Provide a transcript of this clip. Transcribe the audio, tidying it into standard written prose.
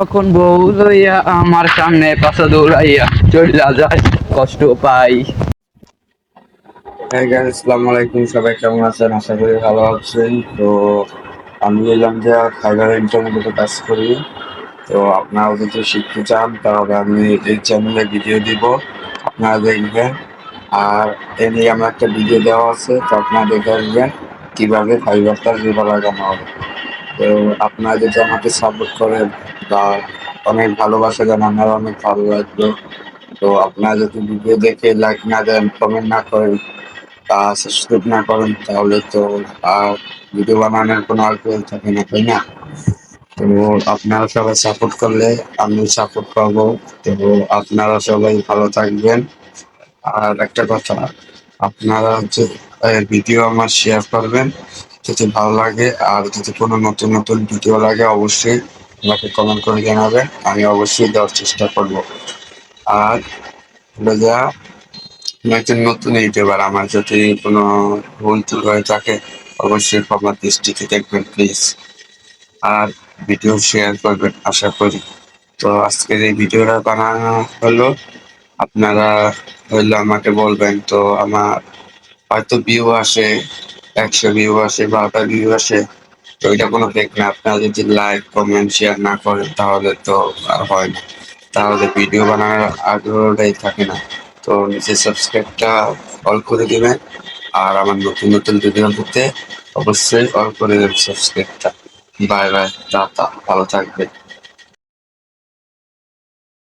তখন বউ লইয়া আমার সামনে পাশা দৌড়াইয়া চলিয়া যায়, কষ্ট পাই। হ্যাঁ গাইস, আসসালামু আলাইকুম। সবাই কেমন আছেন? আশা করি ভালো আছেন। তো আমি এলাম যে ফাইবার ইন্টারনেটে কাজ করি। তো আপনারা যদি শিখতে চান তাহলে আমি এই চ্যানেলে ভিডিও দিব, আপনারা দেখবেন। আর এ নিয়ে আমার একটা ভিডিও দেওয়া আছে, তো আপনারা দেখে আসবেন কিভাবে ফাইবারটা রিভার লাগানো হবে। তো আপনারা যদি আমাকে সাপোর্ট করেন বা অনেক ভালোবাসা দেন, আমার অনেক ভালো লাগবে। তো আপনারা যদি ভিডিও দেখে লাইক না দেন, কমেন্ট না করেন, সাবস্ক্রাইব না করেন, তাহলে তো আর ভিডিও বানানোর কোনো আগ্রহ থাকে না, তাই না? তো আপনারা সবাই সাপোর্ট করলে আমি সাপোর্ট পাবো। তো আপনারা সবাই ভালো থাকবেন। আর একটা কথা, আপনারা হচ্ছে ভিডিও আমার শেয়ার করবেন যদি ভালো লাগে। আর যদি কোনো নতুন নতুন ভিডিও লাগে অবশ্যই আমাকে কমেন্ট করে জানাবেন, আমি অবশ্যই দেওয়ার চেষ্টা করব। আর হলো যা, আমি একজন নতুন ইউটিউবার, আমার যদি কোনো ভুল ত্রুটি হয়ে থাকে অবশ্যই ক্ষমার দৃষ্টিতে দেখবেন প্লিজ। আর ভিডিও শেয়ার করবেন আশা করি। তো আজকের এই ভিডিওটা বানানো হলো, আপনারা হইলো আমাকে বলবেন। তো আমার হয়তো ভিউ আসে 100 ভিউ আসে, 12টা ভিউ আসে, তো এটা কোনো ফেক না। আপনারা যদি লাইক কমেন্ট শেয়ার না করেন তাহলে তো আর হয় না, তাহলে ভিডিও বানানোর আগ্রহটাই থাকে না। তো নিচে সাবস্ক্রাইবটা অল করে দিবেন। আর আমার নতুন নতুন ভিডিও পেতে অবশ্যই অল করে দেবেন সাবস্ক্রাইবটা। বাই বাই, টাটা, ভালো থাকবেন।